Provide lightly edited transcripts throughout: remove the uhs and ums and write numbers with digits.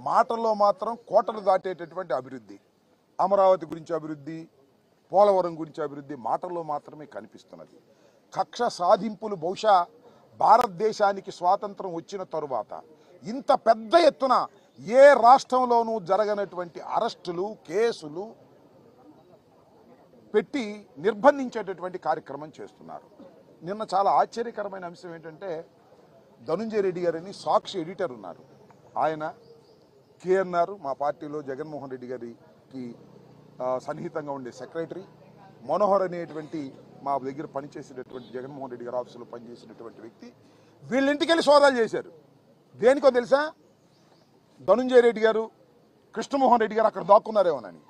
మాటల్లో మాత్రం కోటలు దాటేటటువంటి అభివృద్ధి, అమరావతి గురించి అభివృద్ధి, పోలవరం గురించి అభివృద్ధి మాటల్లో మాత్రమే కనిపిస్తున్నది. కక్ష సాధింపులు బహుశా భారతదేశానికి స్వాతంత్రం వచ్చిన తరువాత ఇంత పెద్ద ఎత్తున ఏ రాష్ట్రంలోనూ జరగనటువంటి అరెస్టులు, కేసులు పెట్టి నిర్బంధించేటటువంటి కార్యక్రమం చేస్తున్నారు. నిన్న చాలా ఆశ్చర్యకరమైన అంశం ఏంటంటే, ధనుంజయ రెడ్డి గారని సాక్షి ఎడిటర్ ఉన్నారు, ఆయన కేఎన్ఆర్ మా పార్టీలో జగన్మోహన్ రెడ్డి గారికి సన్నిహితంగా ఉండే సెక్రటరీ, మనోహర్ అనేటువంటి మా దగ్గర పనిచేసేటటువంటి జగన్మోహన్ రెడ్డి గారి ఆఫీసులో పనిచేసినటువంటి వ్యక్తి, వీళ్ళింటికి వెళ్ళి సోదాలు చేశారు. దేనికో తెలుసా? ధనుంజయ రెడ్డి గారు, కృష్ణమోహన్ రెడ్డి గారు అక్కడ దాక్కున్నారేమోనని.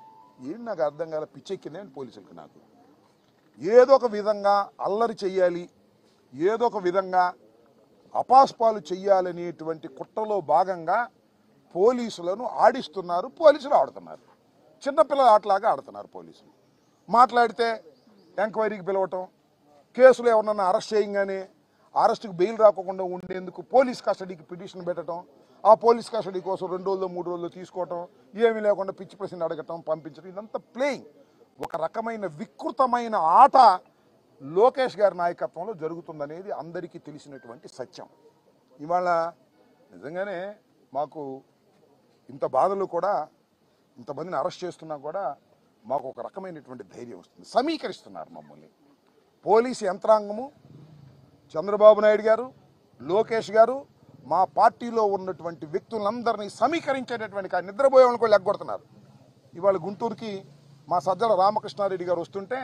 ఏం నాకు అర్థం కాల, పిచ్చెక్కిందే పోలీసులకు. నాకు ఏదో ఒక విధంగా అల్లరి చెయ్యాలి, ఏదో ఒక విధంగా అపాస్పాలు చెయ్యాలనేటువంటి కుట్రలో భాగంగా పోలీసులను ఆడిస్తున్నారు, పోలీసులు ఆడుతున్నారు. చిన్నపిల్లల ఆటలాగా ఆడుతున్నారు పోలీసులు. మాట్లాడితే ఎంక్వైరీకి పిలవటం, కేసులు ఎవరన్నా అరెస్ట్ చేయగానే అరెస్టుకు బెయిల్ రాకుండా ఉండేందుకు పోలీస్ కస్టడీకి పిటిషన్ పెట్టడం, ఆ పోలీస్ కస్టడీ కోసం 2 రోజులు 3 రోజులు తీసుకోవటం, ఏమీ లేకుండా పిచ్చి ప్రశ్నలు అడగటం, పంపించడం, ఇదంతా ప్లేయింగ్. ఒక రకమైన వికృతమైన ఆట లోకేష్ గారి నాయకత్వంలో జరుగుతుందనేది అందరికీ తెలిసినటువంటి సత్యం. ఇవాళ నిజంగానే మాకు ఇంత బాధలు కూడా, ఇంతమందిని అరెస్ట్ చేస్తున్నా కూడా మాకు ఒక రకమైనటువంటి ధైర్యం వస్తుంది. సమీకరిస్తున్నారు మమ్మల్ని పోలీసు యంత్రాంగము, చంద్రబాబు నాయుడు గారు, లోకేష్ గారు, మా పార్టీలో ఉన్నటువంటి వ్యక్తులందరినీ సమీకరించేటటువంటి నిద్రపోయే వాళ్ళని కూడా లెగ్గొడుతున్నారు. ఇవాళ గుంటూరుకి మా సజ్జల రామకృష్ణారెడ్డి గారు వస్తుంటే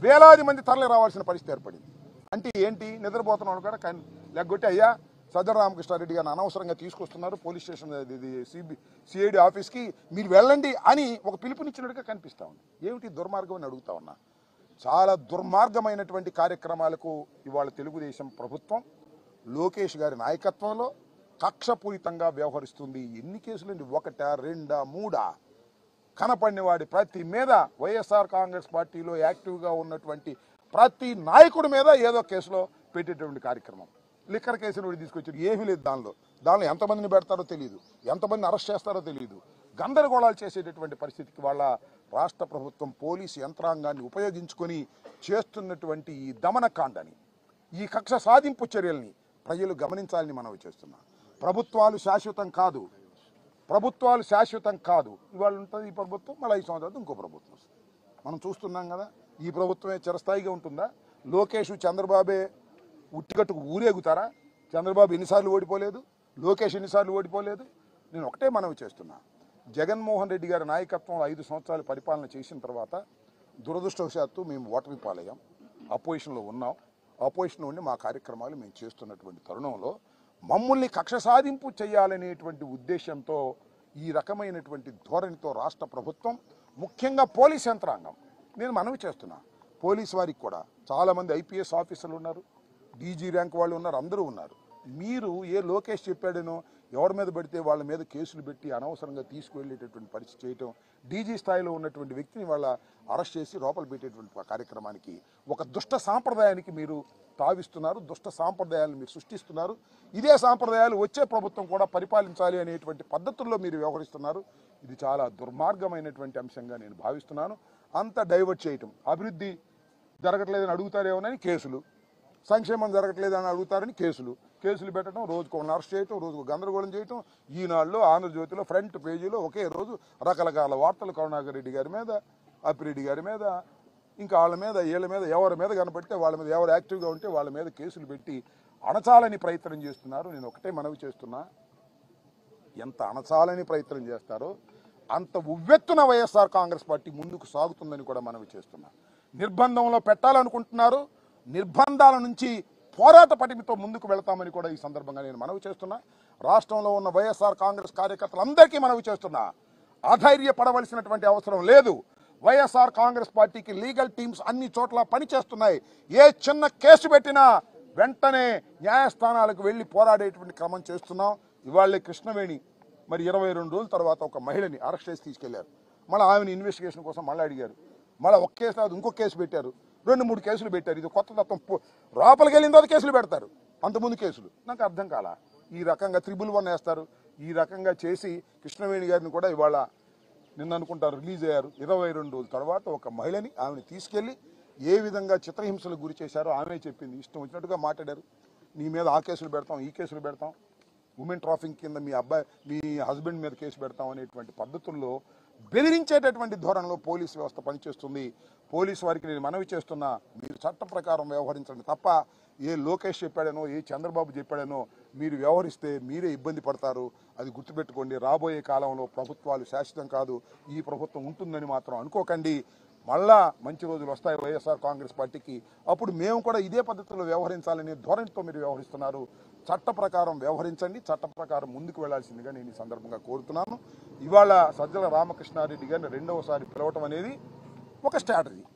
వేలాది మంది తరలి రావాల్సిన పరిస్థితి ఏర్పడింది. అంటే ఏంటి? నిద్రపోతున్న వాళ్ళు కూడా లెగ్గొట్టి, అయ్యా సజ్జల రామకృష్ణారెడ్డి గారిని అనవసరంగా తీసుకొస్తున్నారు పోలీస్ స్టేషన్ సిఐడి ఆఫీస్కి, మీరు వెళ్ళండి అని ఒక పిలుపునిచ్చినట్టుగా కనిపిస్తూ ఉంది. ఏమిటి దుర్మార్గం అని అడుగుతా ఉన్నా. చాలా దుర్మార్గమైనటువంటి కార్యక్రమాలకు ఇవాళ తెలుగుదేశం ప్రభుత్వం లోకేష్ గారి నాయకత్వంలో కక్షపూరితంగా వ్యవహరిస్తుంది. ఎన్ని కేసులండి? 1, 2, 3 కనపడిన వాడి ప్రతి మీద, వైఎస్ఆర్ కాంగ్రెస్ పార్టీలో యాక్టివ్గా ఉన్నటువంటి ప్రతి నాయకుడి మీద ఏదో కేసులో పెట్టేటువంటి కార్యక్రమం. లిక్కర్ కేసును తీసుకొచ్చారు, ఏమీ లేదు దానిలో ఎంతమందిని పెడతారో తెలియదు, ఎంతమందిని అరెస్ట్ చేస్తారో తెలియదు. గందరగోళాలు చేసేటటువంటి పరిస్థితికి వాళ్ళ రాష్ట్ర ప్రభుత్వం పోలీసు యంత్రాంగాన్ని ఉపయోగించుకొని చేస్తున్నటువంటి ఈ దమనకాండని, ఈ కక్ష సాధింపు చర్యల్ని ప్రజలు గమనించాలని మనవి చేస్తున్నాం. ప్రభుత్వాలు శాశ్వతం కాదు, ప్రభుత్వాలు శాశ్వతం కాదు. ఇవాళ ఉంటుంది ఈ ప్రభుత్వం, మళ్ళీ 5 సంవత్సరాలు ఇంకో ప్రభుత్వం వస్తుంది. మనం చూస్తున్నాం కదా, ఈ ప్రభుత్వమే చిరస్థాయిగా ఉంటుందా? లోకేష్ చంద్రబాబే ఉట్టికట్టుకు ఊరేగుతారా? చంద్రబాబు ఎన్నిసార్లు ఓడిపోలేదు, లోకేష్ ఎన్నిసార్లు ఓడిపోలేదు. నేను ఒకటే మనవి చేస్తున్నా, జగన్మోహన్ రెడ్డి గారి నాయకత్వంలో 5 సంవత్సరాలు పరిపాలన చేసిన తర్వాత దురదృష్టవశాత్తు మేము ఓటమి పాలయ్యాం, అపోజిషన్లో ఉన్నాం. అపోజిషన్లో ఉండి మా కార్యక్రమాలు మేము చేస్తున్నటువంటి తరుణంలో మమ్మల్ని కక్ష సాధింపు చేయాలనేటువంటి ఉద్దేశంతో ఈ రకమైనటువంటి ధోరణితో రాష్ట్ర ప్రభుత్వం, ముఖ్యంగా పోలీస్ యంత్రాంగం, నేను మనవి చేస్తున్నా, పోలీస్ వారికి కూడా చాలామంది ఐపీఎస్ ఆఫీసర్లు ఉన్నారు, డీజీ ర్యాంక్ వాళ్ళు ఉన్నారు, అందరూ ఉన్నారు. మీరు ఏ లోకేష్ చెప్పాడనో ఎవరి మీద పడితే వాళ్ళ మీద కేసులు పెట్టి అనవసరంగా తీసుకువెళ్ళేటటువంటి పరిస్థితి చేయటం, డీజీ స్థాయిలో ఉన్నటువంటి వ్యక్తిని వాళ్ళ అరెస్ట్ చేసి లోపల పెట్టేటువంటి కార్యక్రమానికి, ఒక దుష్ట సాంప్రదాయానికి మీరు తావిస్తున్నారు, దుష్ట సాంప్రదాయాలను మీరు సృష్టిస్తున్నారు. ఇదే సాంప్రదాయాలు వచ్చే ప్రభుత్వం కూడా పరిపాలించాలి అనేటువంటి పద్ధతుల్లో మీరు వ్యవహరిస్తున్నారు. ఇది చాలా దుర్మార్గమైనటువంటి అంశంగా నేను భావిస్తున్నాను. అంత డైవర్ట్ చేయటం, అభివృద్ధి జరగట్లేదని అడుగుతారేమోనని కేసులు, సంక్షేమం జరగట్లేదని అడుగుతారని కేసులు పెట్టడం, రోజుకు ఒక అరెస్ట్ చేయటం, రోజుకు గందరగోళం చేయటం. ఈనాడులో, ఆంధ్రజ్యోతిలో ఫ్రంట్ పేజీలో ఒకే రోజు రకరకాల వార్తలు కరుణాకర్ రెడ్డి గారి మీద, అప్పిరెడ్డి గారి మీద, ఇంకా వాళ్ళ మీద, వీళ్ళ మీద, ఎవరి మీద కనపడితే వాళ్ళ మీద, ఎవరు యాక్టివ్గా ఉంటే వాళ్ళ మీద కేసులు పెట్టి అణచాలని ప్రయత్నం చేస్తున్నారు. నేను ఒకటే మనవి చేస్తున్నా, ఎంత అణచాలని ప్రయత్నం చేస్తారో అంత ఉవ్వెత్తున వైఎస్ఆర్ కాంగ్రెస్ పార్టీ ముందుకు సాగుతుందని కూడా మనవి చేస్తున్నా. నిర్బంధంలో పెట్టాలనుకుంటున్నారు, నిర్బంధాల నుంచి పోరాట పటిమతో ముందుకు వెళతామని కూడా ఈ సందర్భంగా నేను మనవి చేస్తున్నా. రాష్ట్రంలో ఉన్న వైఎస్ఆర్ కాంగ్రెస్ కార్యకర్తలందరికీ మనవి చేస్తున్నా, అధైర్యపడవలసినటువంటి అవసరం లేదు. వైఎస్ఆర్ కాంగ్రెస్ పార్టీకి లీగల్ టీమ్స్ అన్ని చోట్ల పనిచేస్తున్నాయి. ఏ చిన్న కేసు పెట్టినా వెంటనే న్యాయస్థానాలకు వెళ్ళి పోరాడేటువంటి క్రమం చేస్తున్నాం. ఇవాళ కృష్ణవేణి మరి 22 రోజుల తర్వాత ఒక మహిళని అరెస్ట్ చేసి తీసుకెళ్లారు. మళ్ళీ ఆమెను ఇన్వెస్టిగేషన్ కోసం మళ్ళీ అడిగారు. మళ్ళీ ఒక కేసు కాదు, ఇంకొక కేసు పెట్టారు, 2-3 కేసులు పెట్టారు. ఇది కొత్త తత్వం. లోపలికి వెళ్ళిన తర్వాత కేసులు పెడతారు, అంతకుముందు కేసులు. నాకు అర్థం కాల. ఈ రకంగా 111 వేస్తారు, ఈ రకంగా చేసి కృష్ణవేణి గారిని కూడా ఇవాళ నిన్న అనుకుంటారు రిలీజ్ అయ్యారు. 22 రోజుల తర్వాత ఒక మహిళని ఆమెను తీసుకెళ్లి ఏ విధంగా చిత్రహింసలకు గురి చేశారో ఆమె చెప్పింది. ఇష్టం వచ్చినట్టుగా మాట్లాడారు. నీ మీద ఆ కేసులు పెడతాం, ఈ కేసులు పెడతాం, ఉమెన్ ట్రాఫింగ్ కింద మీ హస్బెండ్ మీద కేసు పెడతాం అనేటువంటి పద్ధతుల్లో బెదిరించేటటువంటి ధోరణిలో పోలీసు వ్యవస్థ పనిచేస్తుంది. పోలీసు వారికి నేను మనవి చేస్తున్నా, మీరు చట్టం ప్రకారం వ్యవహరించండి తప్ప ఏ లోకేష్ చెప్పాడనో ఏ చంద్రబాబు చెప్పాడనో మీరు వ్యవహరిస్తే మీరే ఇబ్బంది పడతారు. అది గుర్తుపెట్టుకోండి. రాబోయే కాలంలో ప్రభుత్వాలు శాశ్వతం కాదు. ఈ ప్రభుత్వం ఉంటుందని మాత్రం అనుకోకండి. మళ్ళా మంచి రోజులు వస్తాయి వైఎస్ఆర్ కాంగ్రెస్ పార్టీకి. అప్పుడు మేము కూడా ఇదే పద్ధతిలో వ్యవహరించాలనే ధోరణితో మీరు వ్యవహరిస్తున్నారు. చట్ట ప్రకారం వ్యవహరించండి, చట్ట ప్రకారం ముందుకు వెళ్లాల్సిందిగా నేను ఈ సందర్భంగా కోరుతున్నాను. ఇవాళ సజ్జల రామకృష్ణారెడ్డి గారిని రెండవసారి పిలవటం అనేది ఒక స్ట్రాటజీ.